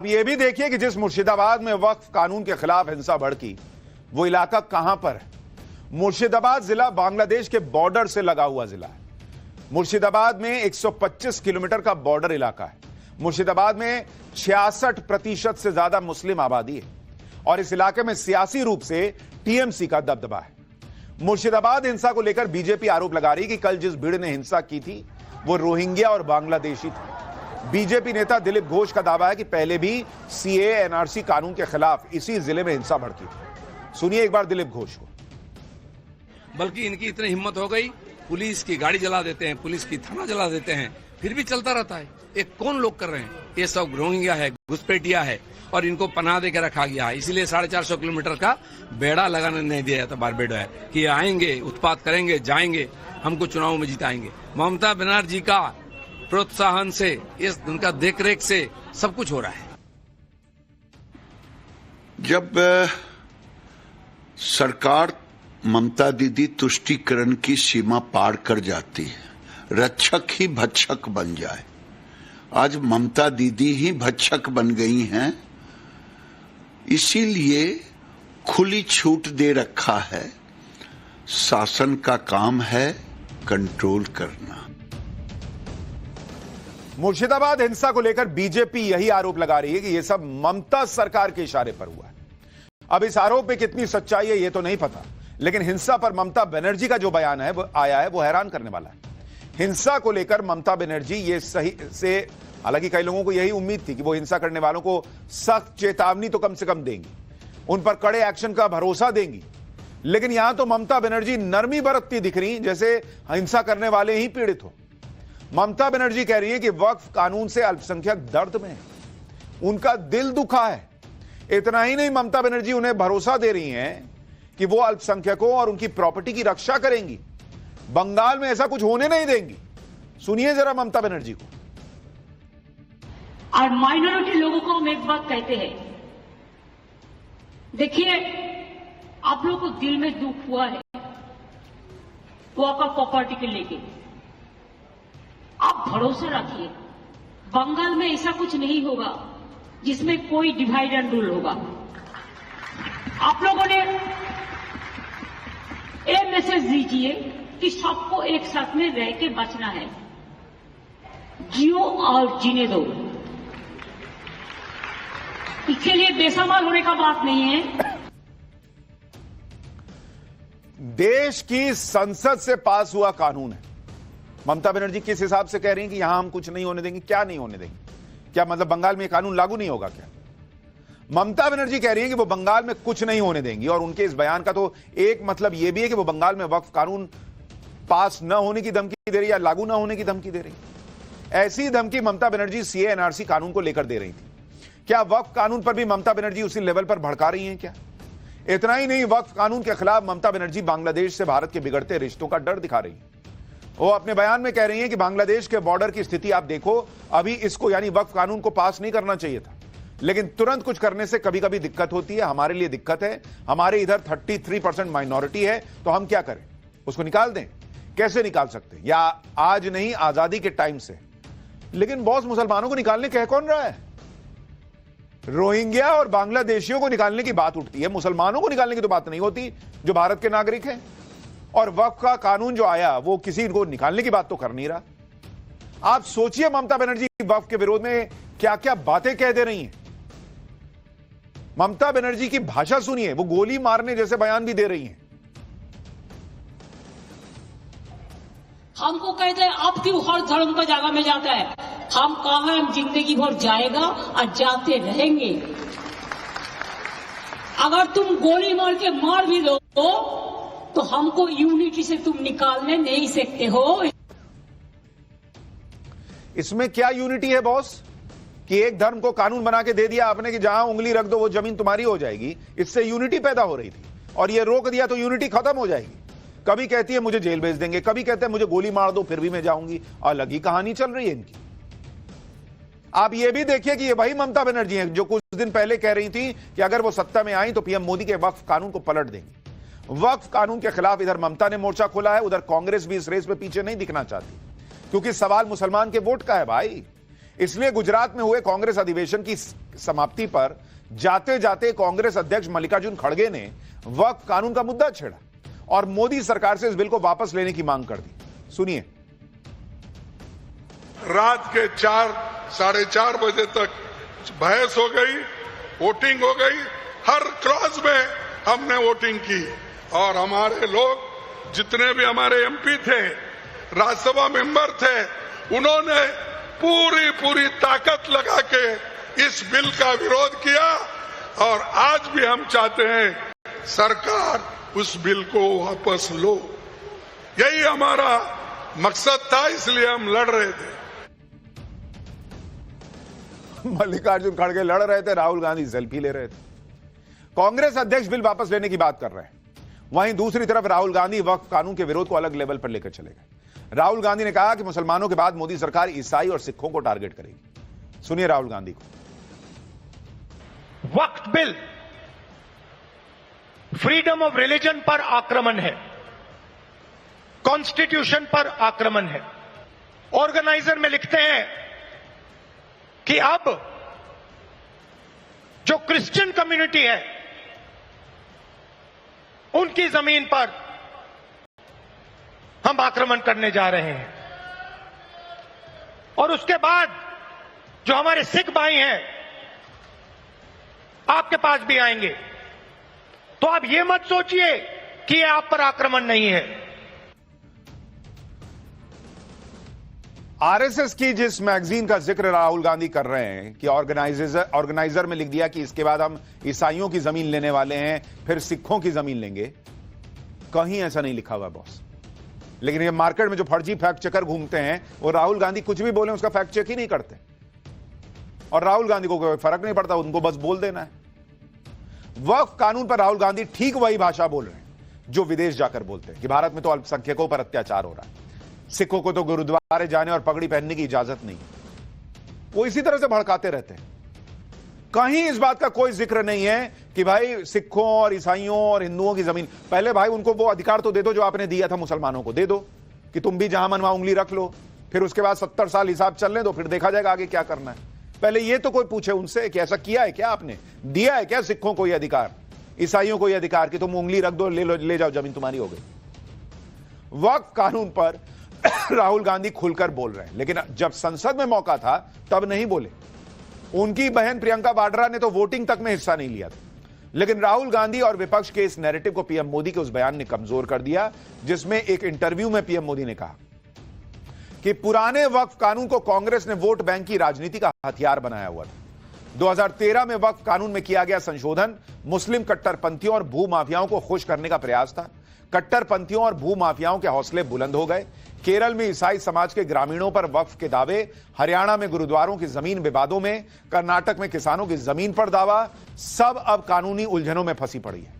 ये भी देखिए कि जिस मुर्शिदाबाद में वक्फ कानून के खिलाफ हिंसा भड़की, वो इलाका कहां पर है। मुर्शिदाबाद जिला बांग्लादेश के बॉर्डर से लगा हुआ जिला है। मुर्शिदाबाद में 125 किलोमीटर का बॉर्डर इलाका है। मुर्शिदाबाद में 66% से ज्यादा मुस्लिम आबादी है और इस इलाके में सियासी रूप से टीएमसी का दबदबा है। मुर्शिदाबाद हिंसा को लेकर बीजेपी आरोप लगा रही है कि कल जिस भीड़ ने हिंसा की थी वो रोहिंग्या और बांग्लादेशी थे। बीजेपी नेता दिलीप घोष का दावा है कि पहले भी सीए एनआरसी कानून के खिलाफ इसी जिले में हिंसा भड़की थी। सुनिए एक बार दिलीप घोष को। बल्कि इनकी इतनी हिम्मत हो गई, पुलिस की गाड़ी जला देते हैं, पुलिस की थाना जला देते हैं, फिर भी चलता रहता है। ये कौन लोग कर रहे हैं? ये सब रोहिंग्या है, घुसपैठिया है और इनको पनाह देकर रखा गया है। इसीलिए 450 किलोमीटर का बेड़ा लगाने नहीं दिया जाता बारबेडो है कि आएंगे, उत्पात करेंगे, जाएंगे, हमको चुनाव में जिताएंगे। ममता बनर्जी का प्रोत्साहन से, इस उनका देखरेख से सब कुछ हो रहा है। जब सरकार ममता दीदी तुष्टीकरण की सीमा पार कर जाती है, रक्षक ही भक्षक बन जाए। आज ममता दीदी ही भक्षक बन गई हैं, इसीलिए खुली छूट दे रखा है। शासन का काम है कंट्रोल करना। मुर्शिदाबाद हिंसा को लेकर बीजेपी यही आरोप लगा रही है कि यह सब ममता सरकार के इशारे पर हुआ है। अब इस आरोप में कितनी सच्चाई है यह तो नहीं पता, लेकिन हिंसा पर ममता बनर्जी का जो बयान है वो आया है वो हैरान करने वाला है। हिंसा को लेकर ममता बनर्जी ये सही से, हालांकि कई लोगों को यही उम्मीद थी कि वो हिंसा करने वालों को सख्त चेतावनी तो कम से कम देंगी, उन पर कड़े एक्शन का भरोसा देंगी, लेकिन यहां तो ममता बनर्जी नरमी बरतती दिख रही जैसे हिंसा करने वाले ही पीड़ित हो। ममता बनर्जी कह रही है कि वक्फ कानून से अल्पसंख्यक दर्द में है, उनका दिल दुखा है। इतना ही नहीं, ममता बनर्जी उन्हें भरोसा दे रही हैं कि वो अल्पसंख्यकों और उनकी प्रॉपर्टी की रक्षा करेंगी, बंगाल में ऐसा कुछ होने नहीं देंगी। सुनिए जरा ममता बनर्जी को। और माइनॉरिटी लोगों को हम एक बात कहते हैं, देखिए आप लोगों को दिल में दुख हुआ है वो आपका प्रॉपर्टी के लेके, आप भरोसा रखिए बंगाल में ऐसा कुछ नहीं होगा जिसमें कोई डिवाइड एंड रूल होगा। आप लोगों ने ये मैसेज दीजिए कि सबको एक साथ में रह के बचना है, जियो और जीने दो। इसके लिए बेसमाल होने का बात नहीं है। देश की संसद से पास हुआ कानून है। ममता बनर्जी किस हिसाब से कह रही हैं कि यहां हम कुछ नहीं होने देंगे? क्या नहीं होने देंगे? क्या मतलब बंगाल में कानून लागू नहीं होगा क्या? ममता बनर्जी कह रही हैं कि वो बंगाल में कुछ नहीं होने देंगी, और उनके इस बयान का तो एक मतलब यह भी है कि वो बंगाल में वक्फ कानून पास न होने की धमकी दे रही है या लागू न होने की धमकी दे रही है। ऐसी धमकी ममता बनर्जी सीए एनआरसी कानून को लेकर दे रही थी। क्या वक्फ कानून पर भी ममता बनर्जी उसी लेवल पर भड़का रही हैं क्या? इतना ही नहीं, वक्फ कानून के खिलाफ ममता बनर्जी बांग्लादेश से भारत के बिगड़ते रिश्तों का डर दिखा रही है। वो अपने बयान में कह रही हैं कि बांग्लादेश के बॉर्डर की स्थिति आप देखो, अभी इसको यानी वक्फ कानून को पास नहीं करना चाहिए था, लेकिन तुरंत कुछ करने से कभी कभी दिक्कत होती है। हमारे लिए दिक्कत है, हमारे इधर 33% माइनॉरिटी है, तो हम क्या करें? उसको निकाल दें? कैसे निकाल सकते हैं? या आज नहीं, आजादी के टाइम से। लेकिन बॉस, मुसलमानों को निकालने कह कौन रहा है? रोहिंग्या और बांग्लादेशियों को निकालने की बात उठती है, मुसलमानों को निकालने की तो बात नहीं होती जो भारत के नागरिक हैं। और वक्फ का कानून जो आया वो किसी को निकालने की बात तो कर नहीं रहा। आप सोचिए ममता बनर्जी वक्फ के विरोध में क्या क्या बातें कह दे रही हैं। ममता बनर्जी की भाषा सुनिए, वो गोली मारने जैसे बयान भी दे रही हैं। हमको कहते हैं अब क्यों हर धर्म का जगह में जाता है? हम कहा है, हम जिंदगी भर जाएगा और जाते रहेंगे। अगर तुम गोली मार के मार भी दो तो हमको यूनिटी से तुम निकालने नहीं सकते हो। इसमें क्या यूनिटी है बॉस कि एक धर्म को कानून बना के दे दिया आपने कि जहां उंगली रख दो वो जमीन तुम्हारी हो जाएगी? इससे यूनिटी पैदा हो रही थी और ये रोक दिया तो यूनिटी खत्म हो जाएगी। कभी कहती है मुझे जेल भेज देंगे, कभी कहते हैं मुझे गोली मार दो फिर भी मैं जाऊंगी। अलग ही कहानी चल रही है इनकी। आप ये भी देखिए कि ये वही ममता बनर्जी हैं जो कुछ दिन पहले कह रही थी कि अगर वो सत्ता में आई तो पीएम मोदी के वक्फ कानून को पलट देंगी। वक्फ कानून के खिलाफ इधर ममता ने मोर्चा खोला है, उधर कांग्रेस भी इस रेस में पीछे नहीं दिखना चाहती, क्योंकि सवाल मुसलमान के वोट का है भाई। इसलिए गुजरात में हुए कांग्रेस अधिवेशन की समाप्ति पर जाते जाते कांग्रेस अध्यक्ष मल्लिकार्जुन खड़गे ने वक्फ कानून का मुद्दा छेड़ा और मोदी सरकार से इस बिल को वापस लेने की मांग कर दी। सुनिए। रात के 4-4:30 बजे तक बहस हो गई, वोटिंग हो गई, हर क्रॉस में हमने वोटिंग की और हमारे लोग जितने भी हमारे एमपी थे, राज्यसभा मेंबर थे, उन्होंने पूरी ताकत लगा के इस बिल का विरोध किया और आज भी हम चाहते हैं सरकार उस बिल को वापस लो। यही हमारा मकसद था, इसलिए हम लड़ रहे थे। मल्लिकार्जुन खड़गे लड़ रहे थे, राहुल गांधी सेल्फी ले रहे थे। कांग्रेस अध्यक्ष बिल वापस लेने की बात कर रहे हैं, वहीं दूसरी तरफ राहुल गांधी वक्फ कानून के विरोध को अलग लेवल पर लेकर चले गए। राहुल गांधी ने कहा कि मुसलमानों के बाद मोदी सरकार ईसाई और सिखों को टारगेट करेगी। सुनिए राहुल गांधी को। वक्फ बिल फ्रीडम ऑफ रिलीजन पर आक्रमण है, कॉन्स्टिट्यूशन पर आक्रमण है। ऑर्गेनाइजर में लिखते हैं कि अब जो क्रिश्चियन कम्युनिटी है उनकी जमीन पर हम आक्रमण करने जा रहे हैं और उसके बाद जो हमारे सिख भाई हैं आपके पास भी आएंगे। तो आप ये मत सोचिए कि ये आप पर आक्रमण नहीं है। आरएसएस की जिस मैगजीन का जिक्र राहुल गांधी कर रहे हैं कि ऑर्गेनाइजर में लिख दिया कि इसके बाद हम ईसाइयों की जमीन लेने वाले हैं, फिर सिखों की जमीन लेंगे, कहीं ऐसा नहीं लिखा हुआ बॉस। लेकिन ये मार्केट में जो फर्जी फैक्ट चेकर घूमते हैं, वो राहुल गांधी कुछ भी बोले उसका फैक्ट चेक ही नहीं करते और राहुल गांधी को कोई फर्क नहीं पड़ता, उनको बस बोल देना है। वक्फ कानून पर राहुल गांधी ठीक वही भाषा बोल रहे हैं जो विदेश जाकर बोलते हैं कि भारत में तो अल्पसंख्यकों पर अत्याचार हो रहा है, सिखों को तो गुरुद्वारे जाने और पगड़ी पहनने की इजाजत नहीं। वो इसी तरह से भड़काते रहते हैं। कहीं इस बात का कोई जिक्र नहीं है कि भाई सिखों और ईसाइयों और हिंदुओं की जमीन, पहले भाई उनको वो अधिकार तो दे दो जो आपने दिया था मुसलमानों को, दे दो कि तुम भी जहां मन वहां उंगली रख लो, फिर उसके बाद 70 साल हिसाब चलने दो, फिर देखा जाएगा आगे क्या करना है। पहले ये तो कोई पूछे उनसे कि ऐसा किया है क्या, आपने दिया है क्या सिखों को यह अधिकार, ईसाइयों को यह अधिकार कि तुम उंगली रख दो, ले जाओ, जमीन तुम्हारी हो गई। वक्फ कानून पर राहुल गांधी खुलकर बोल रहे हैं, लेकिन जब संसद में मौका था तब नहीं बोले। उनकी बहन प्रियंका वाड्रा ने तो वोटिंग तक में हिस्सा नहीं लिया था। लेकिन राहुल गांधी और विपक्ष के इस नैरेटिव को पीएम मोदी के उस बयान ने कमजोर कर दिया, जिसमें एक इंटरव्यू में पीएम मोदी ने कहा कि पुराने वक्फ कानून को कांग्रेस ने वोट बैंक की राजनीति का हथियार बनाया हुआ था। 2013 में वक्फ कानून में किया गया संशोधन मुस्लिम कट्टरपंथियों और भूमाफियाओं को खुश करने का प्रयास था। कट्टरपंथियों और भूमाफियाओं के हौसले बुलंद हो गए। केरल में ईसाई समाज के ग्रामीणों पर वक्फ के दावे, हरियाणा में गुरुद्वारों की जमीन विवादों में, कर्नाटक में किसानों की जमीन पर दावा, सब अब कानूनी उलझनों में फंसी पड़ी है।